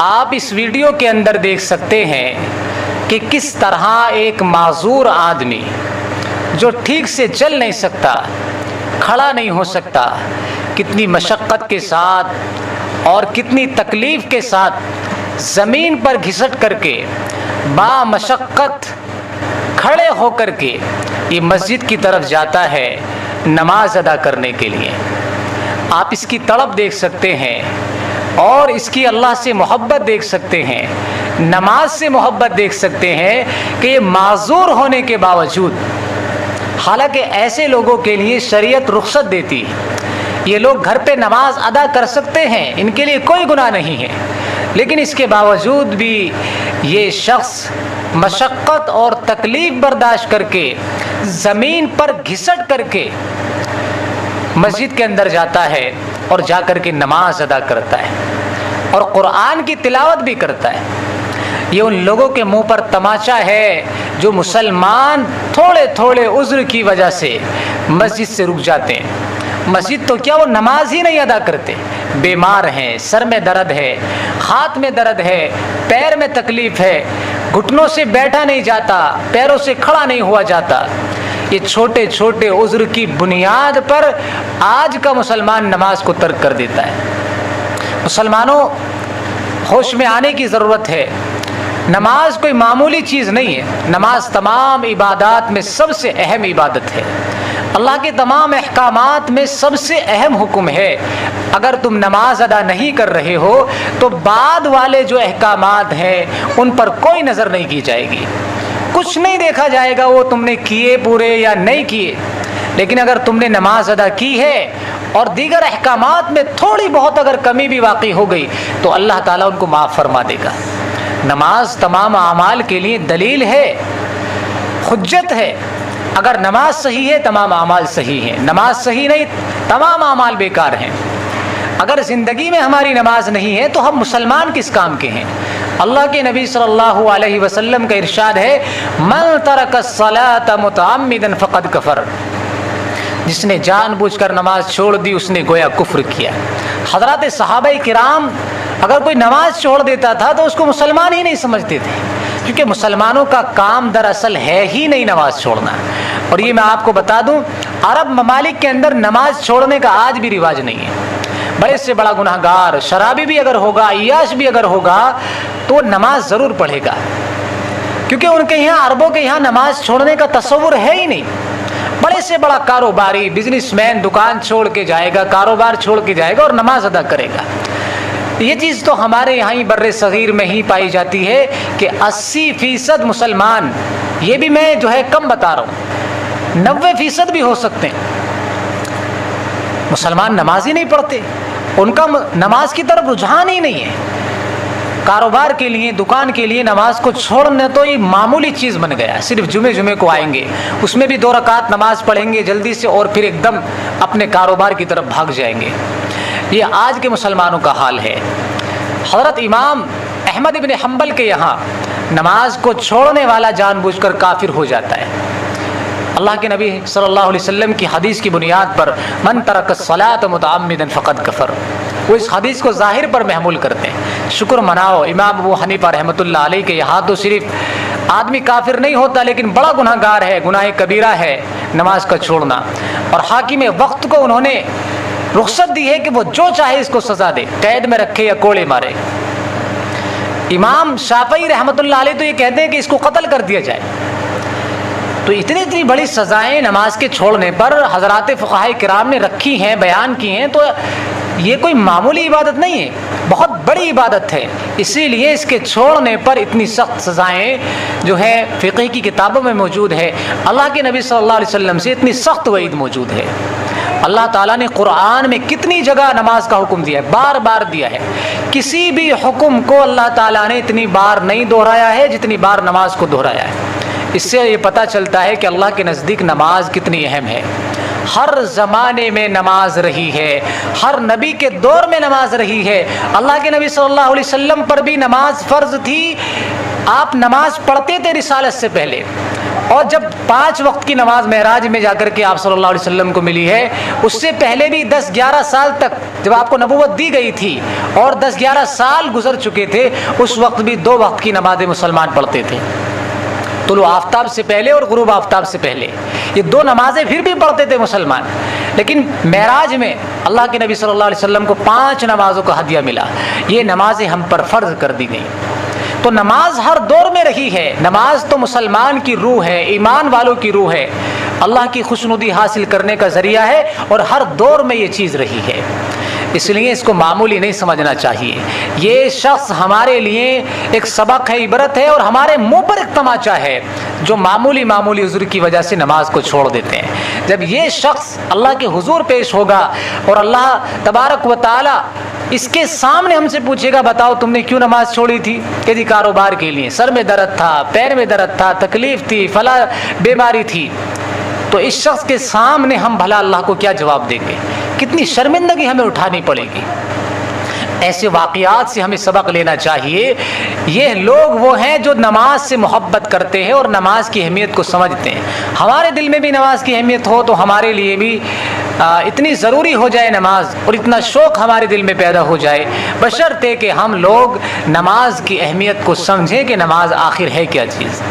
آپ اس ویڈیو کے اندر دیکھ سکتے ہیں کہ کس طرح ایک معذور آدمی جو ٹھیک سے چل نہیں سکتا، کھڑا نہیں ہو سکتا، کتنی مشقت کے ساتھ اور کتنی تکلیف کے ساتھ زمین پر گھسٹ کر کے با مشقت کھڑے ہو کر کے یہ مسجد کی طرف جاتا ہے نماز ادا کرنے کے لیے۔ آپ اس کی تڑپ دیکھ سکتے ہیں اور اس کی اللہ سے محبت دیکھ سکتے ہیں، نماز سے محبت دیکھ سکتے ہیں کہ یہ معذور ہونے کے باوجود، حالانکہ ایسے لوگوں کے لیے شریعت رخصت دیتی ہے، یہ لوگ گھر پہ نماز ادا کر سکتے ہیں، ان کے لیے کوئی گناہ نہیں ہے، لیکن اس کے باوجود بھی یہ شخص مشقت اور تکلیف برداشت کر کے زمین پر گھسٹ کر کے مسجد کے اندر جاتا ہے اور جا کر کے نماز ادا کرتا ہے اور قرآن کی تلاوت بھی کرتا ہے۔ یہ ان لوگوں کے منہ پر تماچا ہے جو مسلمان تھوڑے تھوڑے عذر کی وجہ سے مسجد سے رک جاتے ہیں۔ مسجد تو کیا، وہ نماز ہی نہیں ادا کرتے، بیمار ہیں، سر میں درد ہے، ہاتھ میں درد ہے، پیر میں تکلیف ہے، گھٹنوں سے بیٹھا نہیں جاتا، پیروں سے کھڑا نہیں ہوا جاتا۔ یہ چھوٹے چھوٹے عذر کی بنیاد پر آج کا مسلمان نماز کو ترک کر دیتا ہے۔ مسلمانوں، ہوش میں آنے کی ضرورت ہے۔ نماز کوئی معمولی چیز نہیں ہے، نماز تمام عبادات میں سب سے اہم عبادت ہے، اللہ کے تمام احکامات میں سب سے اہم حکم ہے۔ اگر تم نماز ادا نہیں کر رہے ہو تو بعد والے جو احکامات ہیں ان پر کوئی نظر نہیں کی جائے گی، کچھ نہیں دیکھا جائے گا وہ تم نے کیے پورے یا نہیں کیے۔ لیکن اگر تم نے نماز ادا کی ہے اور دیگر احکامات میں تھوڑی بہت اگر کمی بھی واقع ہو گئی تو اللہ تعالیٰ ان کو معاف فرما دے گا۔ نماز تمام اعمال کے لیے دلیل ہے، حجت ہے۔ اگر نماز صحیح ہے تمام اعمال صحیح ہیں، نماز صحیح نہیں تمام اعمال بیکار ہیں۔ اگر زندگی میں ہماری نماز نہیں ہے تو ہم مسلمان کس کام کے ہیں؟ اللہ کے نبی صلی اللہ علیہ وسلم کا ارشاد ہے، من ترک الصلاۃ متعمدا فقد کفر، جس نے جان بوجھ کر نماز چھوڑ دی اس نے گویا کفر کیا۔ حضرات صحابہ کرام اگر کوئی نماز چھوڑ دیتا تھا تو اس کو مسلمان ہی نہیں سمجھتے تھے، کیونکہ مسلمانوں کا کام دراصل ہے ہی نہیں نماز چھوڑنا۔ اور یہ میں آپ کو بتا دوں، عرب ممالک کے اندر نماز چھوڑنے کا آج بھی رواج نہیں ہے۔ بڑے سے بڑا گناہ گار، شرابی بھی اگر ہوگا، عیاش بھی اگر ہوگا تو وہ نماز ضرور پڑھے گا، کیونکہ ان کے یہاں، عربوں کے یہاں نماز چھوڑنے کا تصور ہے ہی نہیں۔ بڑے سے بڑا کاروباری، بزنس مین دکان چھوڑ کے جائے گا، کاروبار چھوڑ کے جائے گا اور نماز ادا کرے گا۔ یہ چیز تو ہمارے یہاں ہی بر صغیر میں ہی پائی جاتی ہے کہ 80% مسلمان، یہ بھی میں جو ہے کم بتا رہا ہوں، 90% بھی ہو سکتے ہیں، مسلمان نماز ہی نہیں پڑھتے، ان کا نماز کی طرف رجحان ہی نہیں ہے۔ کاروبار کے لیے، دکان کے لیے نماز کو چھوڑنا تو یہ معمولی چیز بن گیا، صرف جمعے کو آئیں گے، اس میں بھی 2 رکعت نماز پڑھیں گے جلدی سے اور پھر ایک دم اپنے کاروبار کی طرف بھاگ جائیں گے۔ یہ آج کے مسلمانوں کا حال ہے۔ حضرت امام احمد ابن حنبل کے یہاں نماز کو چھوڑنے والا جان بوجھ کر کافر ہو جاتا ہے۔ اللہ کے نبی صلی اللہ علیہ وسلم کی حدیث کی بنیاد پر من ترک الصلاۃ متعمدا فقد کفر، وہ اس حدیث کو ظاہر پر محمول کرتے ہیں۔ شکر مناؤ، امام ابو حنیفہ رحمۃ اللہ علیہ کے یہاں تو صرف آدمی کافر نہیں ہوتا لیکن بڑا گناہ گار ہے، گناہ کبیرہ ہے نماز کا چھوڑنا، اور حاکم وقت کو انہوں نے رخصت دی ہے کہ وہ جو چاہے اس کو سزا دے، قید میں رکھے یا کوڑے مارے۔ امام شافعی رحمۃ اللہ علیہ تو یہ کہتے ہیں کہ اس کو قتل کر دیا جائے۔ تو اتنی بڑی سزائیں نماز کے چھوڑنے پر حضرات فقہاء کرام نے رکھی ہیں، بیان کی ہیں، تو یہ کوئی معمولی عبادت نہیں ہے، بہت بڑی عبادت ہے۔ اسی لیے اس کے چھوڑنے پر اتنی سخت سزائیں جو ہے فقہ کی کتابوں میں موجود ہے، اللہ کے نبی صلی اللہ علیہ وسلم سے اتنی سخت وعید موجود ہے۔ اللہ تعالیٰ نے قرآن میں کتنی جگہ نماز کا حکم دیا ہے، بار بار دیا ہے۔ کسی بھی حکم کو اللہ تعالیٰ نے اتنی بار نہیں دہرایا ہے جتنی بار نماز کو دہرایا ہے۔ اس سے یہ پتہ چلتا ہے کہ اللہ کے نزدیک نماز کتنی اہم ہے۔ ہر زمانے میں نماز رہی ہے، ہر نبی کے دور میں نماز رہی ہے۔ اللہ کے نبی صلی اللہ علیہ وسلم پر بھی نماز فرض تھی، آپ نماز پڑھتے تھے رسالت سے پہلے، اور جب 5 وقت کی نماز معراج میں جا کر کے آپ صلی اللہ علیہ وسلم کو ملی ہے، اس سے پہلے بھی 10-11 سال تک جب آپ کو نبوت دی گئی تھی اور 10-11 سال گزر چکے تھے، اس وقت بھی 2 وقت کی نمازیں مسلمان پڑھتے تھے، طلوع آفتاب سے پہلے اور غروب آفتاب سے پہلے، یہ 2 نمازیں پھر بھی پڑھتے تھے مسلمان۔ لیکن معراج میں اللہ کے نبی صلی اللہ علیہ وسلم کو 5 نمازوں کا ہدیہ ملا، یہ نمازیں ہم پر فرض کر دی گئیں۔ تو نماز ہر دور میں رہی ہے، نماز تو مسلمان کی روح ہے، ایمان والوں کی روح ہے، اللہ کی خوشنودی حاصل کرنے کا ذریعہ ہے، اور ہر دور میں یہ چیز رہی ہے، اس لیے اس کو معمولی نہیں سمجھنا چاہیے۔ یہ شخص ہمارے لیے ایک سبق ہے، عبرت ہے، اور ہمارے منہ پر ایک تماچا ہے جو معمولی عذر کی وجہ سے نماز کو چھوڑ دیتے ہیں۔ جب یہ شخص اللہ کے حضور پیش ہوگا اور اللہ تبارک و تعالی اس کے سامنے ہم سے پوچھے گا، بتاؤ تم نے کیوں نماز چھوڑی تھی؟ کہ جی کاروبار کے لیے، سر میں درد تھا، پیر میں درد تھا، تکلیف تھی، فلاں بیماری تھی، تو اس شخص کے سامنے ہم بھلا اللہ کو کیا جواب دیں گے؟ کتنی شرمندگی ہمیں اٹھانی پڑے گی۔ ایسے واقعات سے ہمیں سبق لینا چاہیے۔ یہ لوگ وہ ہیں جو نماز سے محبت کرتے ہیں اور نماز کی اہمیت کو سمجھتے ہیں۔ ہمارے دل میں بھی نماز کی اہمیت ہو تو ہمارے لیے بھی اتنی ضروری ہو جائے نماز، اور اتنا شوق ہمارے دل میں پیدا ہو جائے، بشرطے کہ ہم لوگ نماز کی اہمیت کو سمجھیں کہ نماز آخر ہے کیا چیز۔